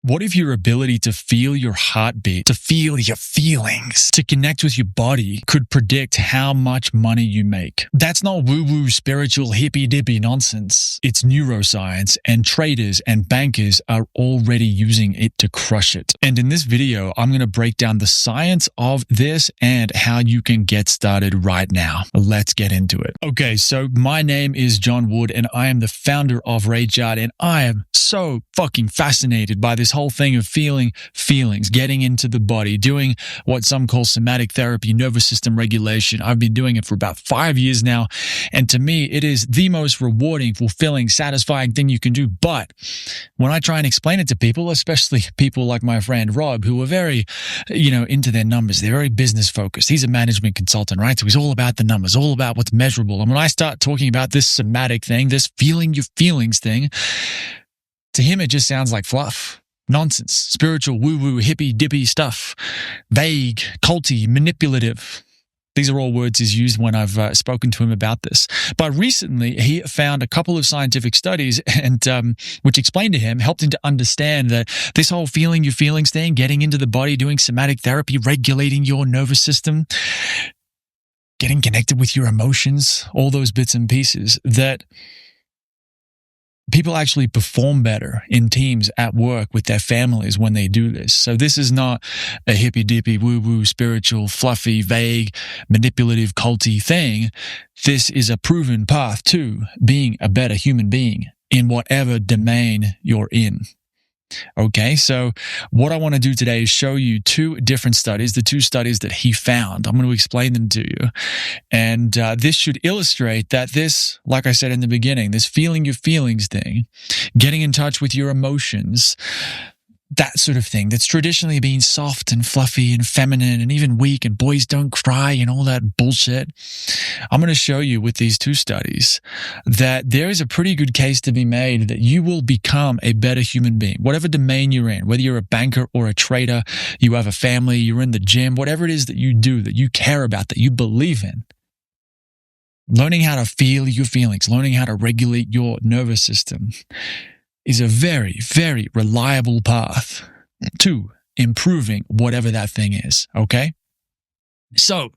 What if your ability to feel your heartbeat, to feel your feelings, to connect with your body could predict how much money you make? That's not woo-woo spiritual hippy-dippy nonsense. It's neuroscience, and traders and bankers are already using it to crush it. And in this video, I'm going to break down the science of this and how you can get started right now. Let's get into it. Okay, so my name is John Wood, and I am the founder of Rage Art, and I am so fucking fascinated by this whole thing of feeling feelings, getting into the body, doing what some call somatic therapy, nervous system regulation. I've been doing it for about 5 years now. And to me, it is the most rewarding, fulfilling, satisfying thing you can do. But when I try and explain it to people, especially people like my friend Rob, who are very, into their numbers, they're very business focused. He's a management consultant, right? So he's all about the numbers, all about what's measurable. And when I start talking about this somatic thing, this feeling your feelings thing, to him, it just sounds like fluff. Nonsense, spiritual, woo-woo, hippy-dippy stuff, vague, culty, manipulative. These are all words he's used when I've spoken to him about this. But recently, he found a couple of scientific studies and which explained to him, helped him to understand that this whole feeling your feelings thing, getting into the body, doing somatic therapy, regulating your nervous system, getting connected with your emotions, all those bits and pieces, that people actually perform better in teams at work with their families when they do this. So this is not a hippy-dippy, woo-woo, spiritual, fluffy, vague, manipulative, culty thing. This is a proven path to being a better human being in whatever domain you're in. Okay, so what I want to do today is show you two different studies, the two studies that he found. I'm going to explain them to you. And this should illustrate that this, like I said in the beginning, this feeling your feelings thing, getting in touch with your emotions, that sort of thing that's traditionally been soft and fluffy and feminine and even weak and boys don't cry and all that bullshit. I'm going to show you with these two studies that there is a pretty good case to be made that you will become a better human being, whatever domain you're in, whether you're a banker or a trader, you have a family, you're in the gym, whatever it is that you do, that you care about, that you believe in. Learning how to feel your feelings, learning how to regulate your nervous system is a very, very reliable path to improving whatever that thing is, okay? So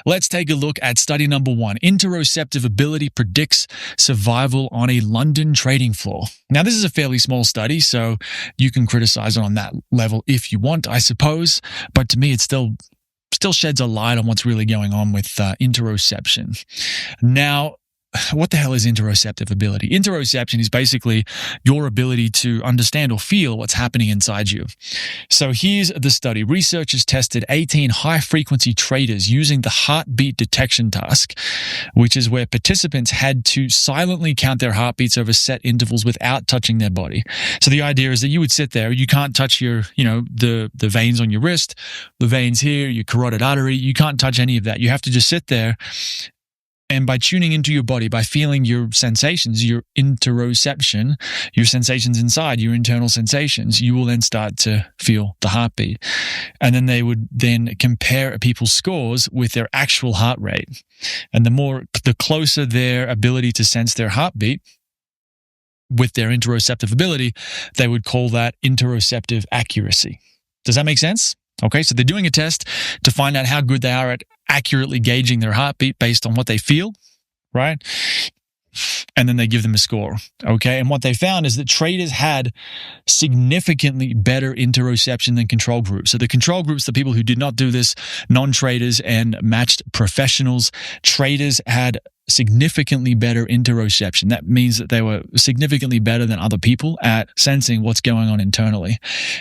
let's take a look at study number 1. Interoceptive ability predicts survival on a London trading floor. Now, this is a fairly small study, so you can criticize it on that level if you want, I suppose. But to me, it still sheds a light on what's really going on with interoception. Now, what the hell is interoceptive ability? Interoception is basically your ability to understand or feel what's happening inside you. So here's the study. Researchers tested 18 high-frequency traders using the heartbeat detection task, which is where participants had to silently count their heartbeats over set intervals without touching their body. So the idea is that you would sit there, you can't touch your, the veins on your wrist, the veins here, your carotid artery, you can't touch any of that. You have to just sit there. And by tuning into your body, by feeling your sensations, your interoception, your sensations inside, your internal sensations, you will then start to feel the heartbeat. And then they would then compare people's scores with their actual heart rate. And the closer their ability to sense their heartbeat with their interoceptive ability, they would call that interoceptive accuracy. Does that make sense? Okay, so they're doing a test to find out how good they are at accurately gauging their heartbeat based on what they feel, right? And then they give them a score, okay? And what they found is that traders had significantly better interoception than control groups. So the control groups, the people who did not do this, non-traders and matched professionals, traders had significantly better interoception. That means that they were significantly better than other people at sensing what's going on internally.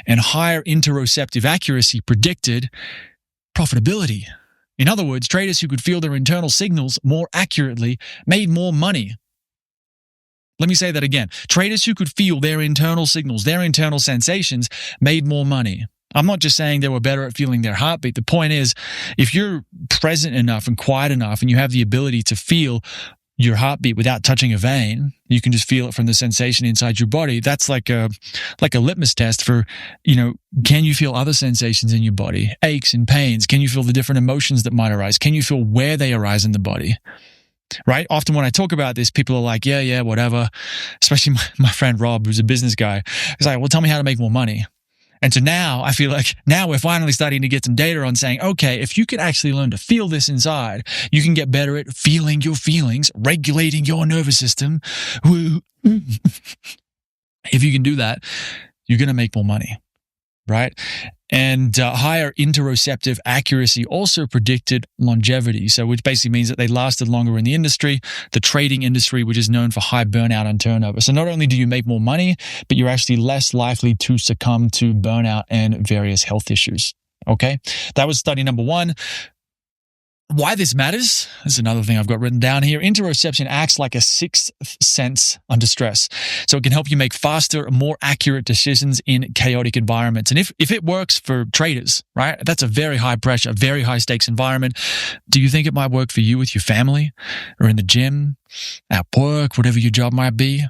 And higher interoceptive accuracy predicted profitability. In other words, traders who could feel their internal signals more accurately made more money. Let me say that again. Traders who could feel their internal signals, their internal sensations, made more money. I'm not just saying they were better at feeling their heartbeat. The point is, if you're present enough and quiet enough and you have the ability to feel your heartbeat without touching a vein, you can just feel it from the sensation inside your body. That's like a litmus test for, can you feel other sensations in your body? Aches and pains. Can you feel the different emotions that might arise? Can you feel where they arise in the body? Right? Often when I talk about this, people are like, yeah, whatever. Especially my friend Rob, who's a business guy. He's like, well, tell me how to make more money. And so now I feel like now we're finally starting to get some data on saying, okay, if you can actually learn to feel this inside, you can get better at feeling your feelings, regulating your nervous system. If you can do that, you're going to make more money, right? And higher interoceptive accuracy also predicted longevity. So which basically means that they lasted longer in the industry, the trading industry, which is known for high burnout and turnover. So not only do you make more money, but you're actually less likely to succumb to burnout and various health issues. Okay. That was study number 1. Why this matters is another thing I've got written down here. Interoception acts like a sixth sense under stress. So it can help you make faster, more accurate decisions in chaotic environments. And if it works for traders, right, that's a very high pressure, very high stakes environment. Do you think it might work for you with your family or in the gym, at work, whatever your job might be,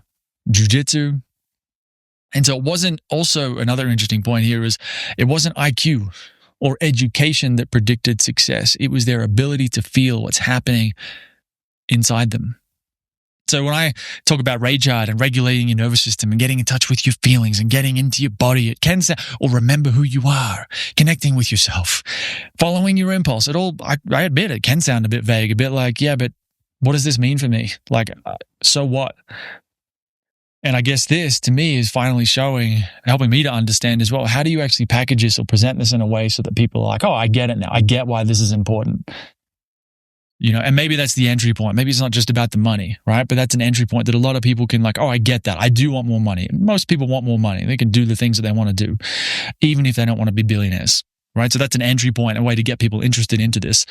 jiu-jitsu? And so it wasn't also another interesting point here is it wasn't IQ or education that predicted success. It was their ability to feel what's happening inside them. So when I talk about rage art and regulating your nervous system and getting in touch with your feelings and getting into your body, it can sound, or remember who you are, connecting with yourself, following your impulse. I admit it can sound a bit vague, a bit like, yeah, but what does this mean for me? Like, so what? And I guess this, to me, is finally helping me to understand as well, how do you actually package this or present this in a way so that people are like, oh, I get it now. I get why this is important. And maybe that's the entry point. Maybe it's not just about the money, right? But that's an entry point that a lot of people can like, oh, I get that. I do want more money. Most people want more money. They can do the things that they want to do, even if they don't want to be billionaires, right? So that's an entry point, a way to get people interested into this,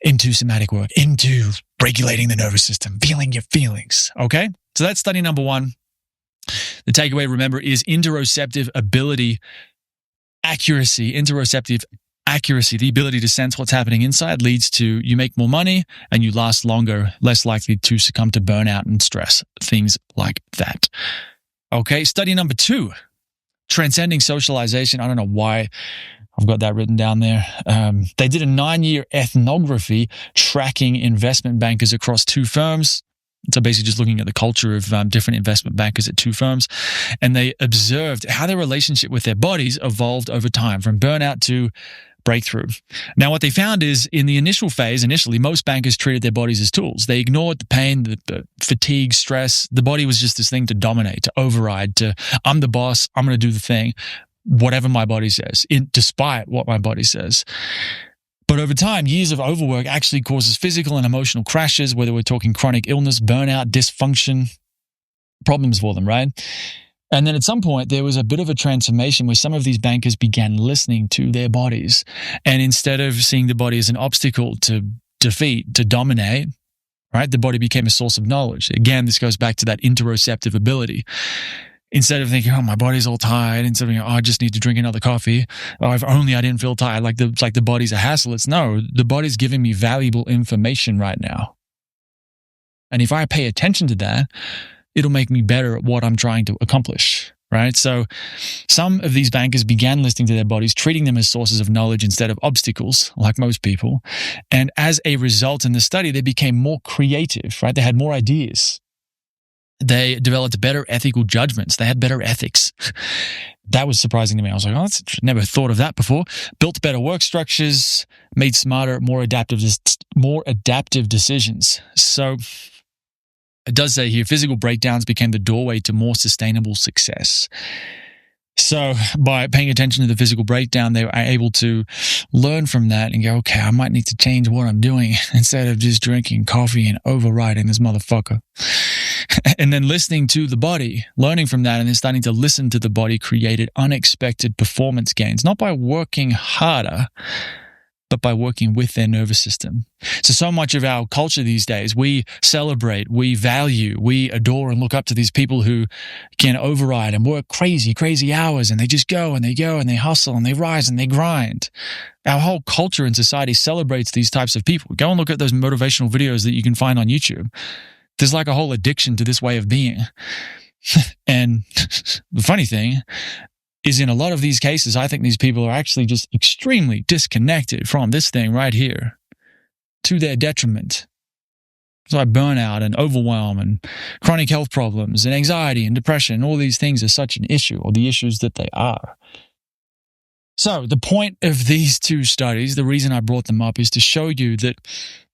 into somatic work, into regulating the nervous system, feeling your feelings, okay? So that's study number 1. The takeaway, remember, is interoceptive accuracy, the ability to sense what's happening inside leads to you make more money and you last longer, less likely to succumb to burnout and stress, things like that. Okay, study number 2, transcending socialization. I don't know why I've got that written down there. They did a 9-year ethnography tracking investment bankers across 2 firms. So basically just looking at the culture of different investment bankers at 2 firms. And they observed how their relationship with their bodies evolved over time from burnout to breakthrough. Now, what they found is in the initial phase, most bankers treated their bodies as tools. They ignored the pain, the fatigue, stress. The body was just this thing to dominate, to override, I'm the boss, I'm going to do the thing, whatever my body says, despite what my body says. But over time, years of overwork actually causes physical and emotional crashes, whether we're talking chronic illness, burnout, dysfunction, problems for them, right? And then at some point, there was a bit of a transformation where some of these bankers began listening to their bodies. And instead of seeing the body as an obstacle to defeat, to dominate, right, the body became a source of knowledge. Again, this goes back to that interoceptive ability. Instead of thinking, oh, my body's all tired, instead of thinking, oh, I just need to drink another coffee. Oh, if only I didn't feel tired. It's like the body's a hassle. No, the body's giving me valuable information right now. And if I pay attention to that, it'll make me better at what I'm trying to accomplish, right? So some of these bankers began listening to their bodies, treating them as sources of knowledge instead of obstacles, like most people. And as a result in the study, they became more creative, right? They had more ideas. They developed better ethical judgments. They had better ethics. That was surprising to me. I was like, oh, never thought of that before. Built better work structures, made smarter, more adaptive decisions. So it does say here, physical breakdowns became the doorway to more sustainable success. So by paying attention to the physical breakdown, they were able to learn from that and go, okay, I might need to change what I'm doing instead of just drinking coffee and overriding this motherfucker. And then listening to the body, learning from that, and then starting to listen to the body created unexpected performance gains, not by working harder, but by working with their nervous system. So much of our culture these days, we celebrate, we value, we adore and look up to these people who can override and work crazy, crazy hours, and they just go and they hustle and they rise and they grind. Our whole culture and society celebrates these types of people. Go and look at those motivational videos that you can find on YouTube. There's like a whole addiction to this way of being. And the funny thing is, in a lot of these cases, I think these people are actually just extremely disconnected from this thing right here, to their detriment. So like burnout and overwhelm and chronic health problems and anxiety and depression, all these things are such an issue, or the issues that they are. So the point of these two studies, the reason I brought them up, is to show you that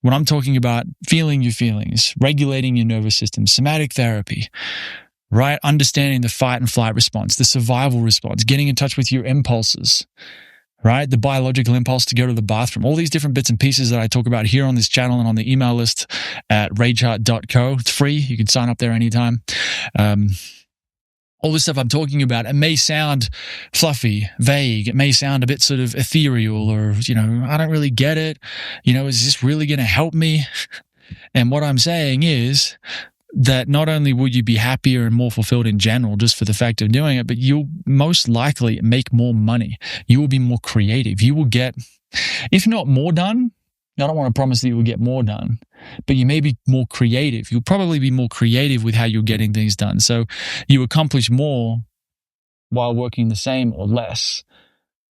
when I'm talking about feeling your feelings, regulating your nervous system, somatic therapy, right? Understanding the fight and flight response, the survival response, getting in touch with your impulses, right? The biological impulse to go to the bathroom, all these different bits and pieces that I talk about here on this channel and on the email list at ragehart.co. It's free. You can sign up there anytime. All this stuff I'm talking about, it may sound fluffy, vague. It may sound a bit sort of ethereal or, I don't really get it. Is this really going to help me? And what I'm saying is that not only would you be happier and more fulfilled in general just for the fact of doing it, but you'll most likely make more money. You will be more creative. You will get, if not more done, I don't want to promise that you will get more done, but you may be more creative. You'll probably be more creative with how you're getting things done. So you accomplish more while working the same or less.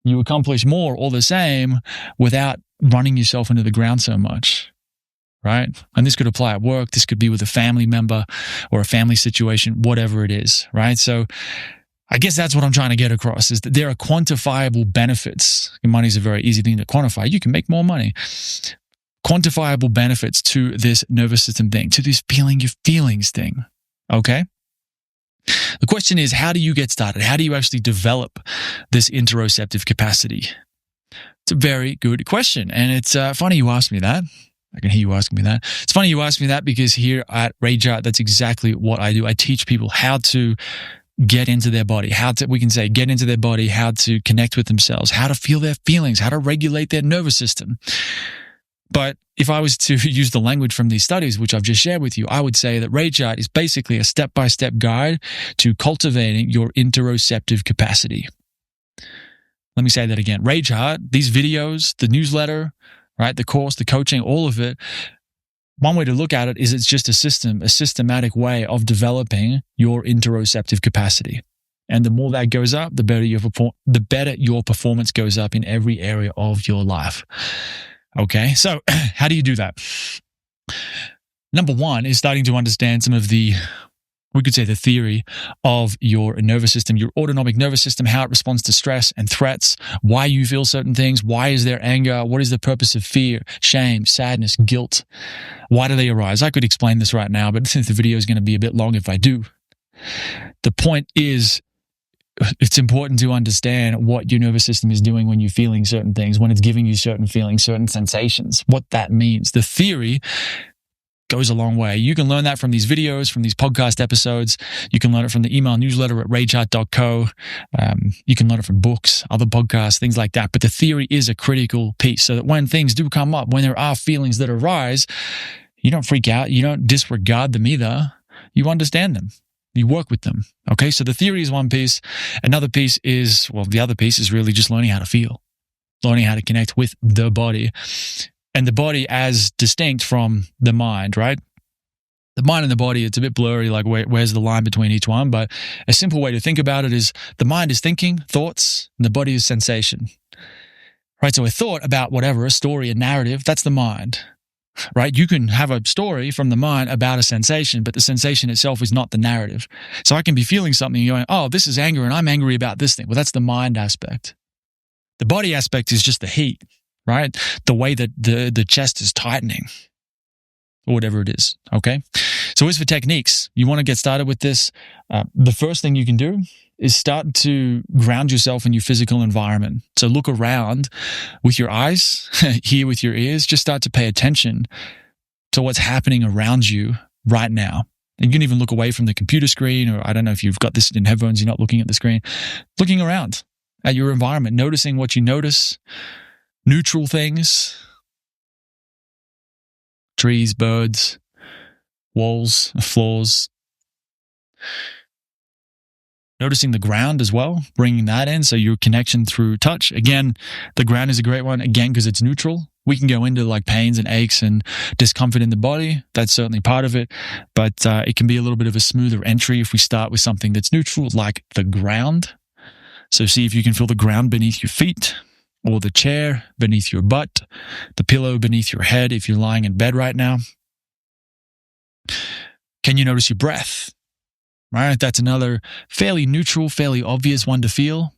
You accomplish more or the same without running yourself into the ground so much, right? And this could apply at work. This could be with a family member or a family situation, whatever it is, right? So I guess that's what I'm trying to get across, is that there are quantifiable benefits. Money is a very easy thing to quantify. You can make more money. Quantifiable benefits to this nervous system thing, to this feeling your feelings thing, okay? The question is, how do you get started? How do you actually develop this interoceptive capacity? It's a very good question, and it's funny you asked me that. I can hear you asking me that. It's funny you asked me that because here at RageHeart, that's exactly what I do. I teach people how to get into their body, get into their body, how to connect with themselves, how to feel their feelings, how to regulate their nervous system. But if I was to use the language from these studies, which I've just shared with you, I would say that RageHeart is basically a step-by-step guide to cultivating your interoceptive capacity. Let me say that again. RageHeart, these videos, the newsletter, right, the course, the coaching, all of it, one way to look at it is it's just a systematic way of developing your interoceptive capacity. And the more that goes up, the better your performance goes up in every area of your life. Okay, so how do you do that? Number one is starting to understand some of the theory of your nervous system, your autonomic nervous system, how it responds to stress and threats, why you feel certain things, why is there anger, what is the purpose of fear, shame, sadness, guilt, why do they arise? I could explain this right now, but since the video is going to be a bit long if I do. The point is, it's important to understand what your nervous system is doing when you're feeling certain things, when it's giving you certain feelings, certain sensations, what that means. The theory goes a long way. You can learn that from these videos, from these podcast episodes. You can learn it from the email newsletter at ragehart.co. You can learn it from books, other podcasts, things like that. But the theory is a critical piece so that when things do come up, when there are feelings that arise, you don't freak out. You don't disregard them either. You understand them. You work with them. Okay, so the theory is one piece. Another piece is, the other piece is really just learning how to feel, learning how to connect with the body. And the body as distinct from the mind, right? The mind and the body, it's a bit blurry, like where's the line between each one? But a simple way to think about it is the mind is thinking, thoughts, and the body is sensation. Right, so a thought about whatever, a story, a narrative, that's the mind. Right? You can have a story from the mind about a sensation, but the sensation itself is not the narrative. So I can be feeling something and going, oh, this is anger and I'm angry about this thing. Well, that's the mind aspect. The body aspect is just the heat, right? The way that the chest is tightening or whatever it is, okay? So as for techniques, you want to get started with this. The first thing you can do is start to ground yourself in your physical environment. So look around with your eyes, hear with your ears, just start to pay attention to what's happening around you right now. And you can even look away from the computer screen, or I don't know if you've got this in headphones, you're not looking at the screen, looking around at your environment, noticing what you notice, neutral things, trees, birds, walls, floors. Noticing the ground as well, bringing that in, so your connection through touch. Again, the ground is a great one, again, because it's neutral. We can go into like pains and aches and discomfort in the body. That's certainly part of it. But it can be a little bit of a smoother entry if we start with something that's neutral, like the ground. So see if you can feel the ground beneath your feet, or the chair beneath your butt, the pillow beneath your head if you're lying in bed right now. Can you notice your breath? Right, that's another fairly neutral, fairly obvious one to feel.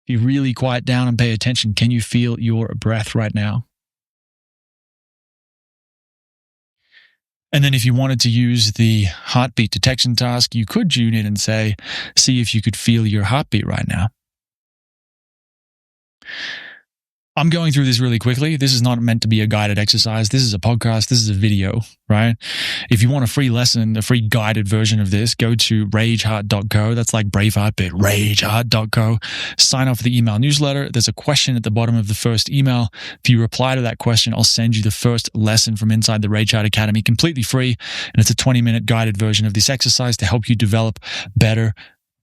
If you really quiet down and pay attention, can you feel your breath right now? And then if you wanted to use the heartbeat detection task, you could tune in and say, see if you could feel your heartbeat right now. I'm going through this really quickly. This is not meant to be a guided exercise. This is a podcast. This is a video, right? If you want a free lesson, a free guided version of this, go to rageheart.co. That's like Braveheart, but rageheart.co. Sign up for the email newsletter. There's a question at the bottom of the first email. If you reply to that question, I'll send you the first lesson from inside the Rage Heart Academy, completely free. And it's a 20-minute guided version of this exercise to help you develop better,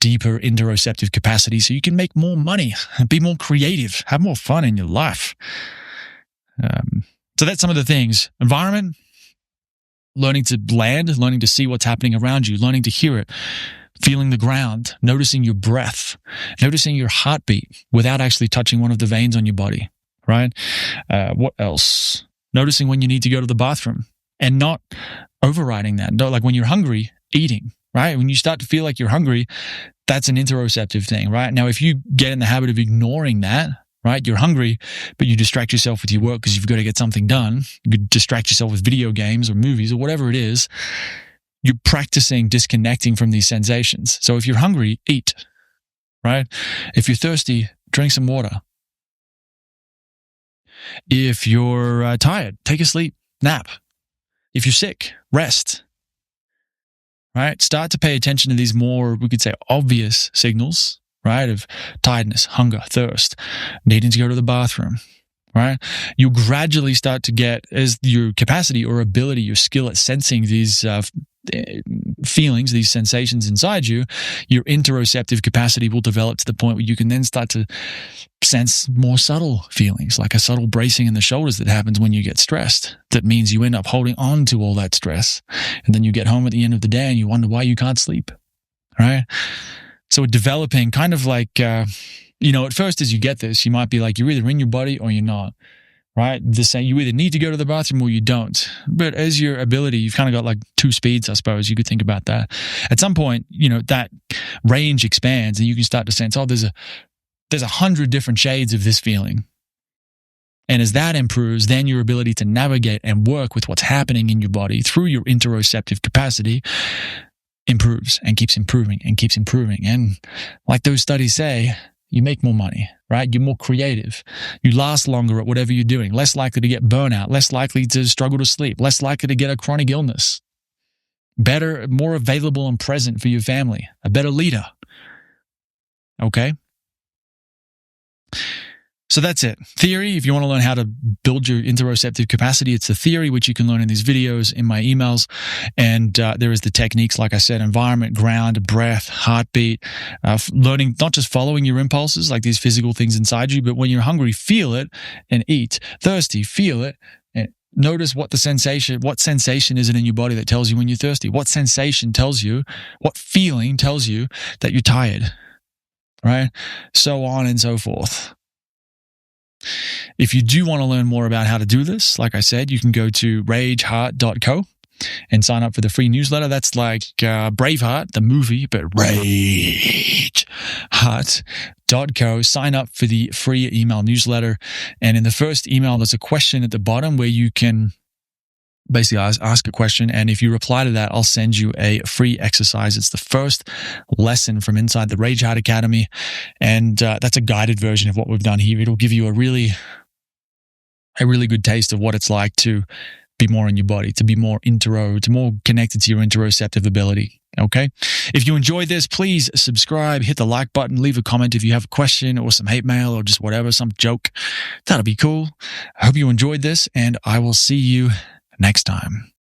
deeper interoceptive capacity so you can make more money, be more creative, have more fun in your life. So that's some of the things. Environment, learning to land, learning to see what's happening around you, learning to hear it, feeling the ground, noticing your breath, noticing your heartbeat without actually touching one of the veins on your body, right? What else? Noticing when you need to go to the bathroom and not overriding that. Like when you're hungry, eating. Right? When you start to feel like you're hungry, that's an interoceptive thing, right? Now, if you get in the habit of ignoring that, right? You're hungry, but you distract yourself with your work because you've got to get something done. You could distract yourself with video games or movies or whatever it is. You're practicing disconnecting from these sensations. So if you're hungry, eat, right? If you're thirsty, drink some water. If you're tired, take a sleep, nap. If you're sick, rest. Right? Start to pay attention to these more, we could say, obvious signals, right? Of tiredness, hunger, thirst, needing to go to the bathroom, right? You'll gradually start to get, as your capacity or ability, your skill at sensing these feelings, these sensations inside you, your interoceptive capacity will develop to the point where you can then start to sense more subtle feelings, like a subtle bracing in the shoulders that happens when you get stressed. That means you end up holding on to all that stress. And then you get home at the end of the day and you wonder why you can't sleep, right? So developing kind of like, at first as you get this, you might be like, you're either in your body or you're not. Right? The same, you either need to go to the bathroom or you don't. But as your ability, you've kind of got like two speeds, I suppose. You could think about that. At some point, that range expands and you can start to sense, there's 100 different shades of this feeling. And as that improves, then your ability to navigate and work with what's happening in your body through your interoceptive capacity improves and keeps improving and keeps improving. And like those studies say, you make more money, right? You're more creative. You last longer at whatever you're doing, less likely to get burnout, less likely to struggle to sleep, less likely to get a chronic illness. Better, more available and present for your family, a better leader. Okay? So that's it. Theory, if you want to learn how to build your interoceptive capacity, it's the theory, which you can learn in these videos, in my emails. And there is the techniques, like I said, environment, ground, breath, heartbeat, learning, not just following your impulses, like these physical things inside you, but when you're hungry, feel it and eat. Thirsty, feel it and notice what sensation is it in your body that tells you when you're thirsty? What sensation tells you, what feeling tells you that you're tired, right? So on and so forth. If you do want to learn more about how to do this, like I said, you can go to rageheart.co and sign up for the free newsletter. That's like Braveheart, the movie, but rageheart.co. Sign up for the free email newsletter. And in the first email, there's a question at the bottom where you can basically ask a question. And if you reply to that, I'll send you a free exercise. It's the first lesson from inside the Rage Heart Academy. And that's a guided version of what we've done here. It'll give you a really good taste of what it's like to be more in your body, to be more more connected to your interoceptive ability. Okay. If you enjoyed this, please subscribe, hit the like button, leave a comment if you have a question or some hate mail or just whatever, some joke. That'll be cool. I hope you enjoyed this and I will see you next time.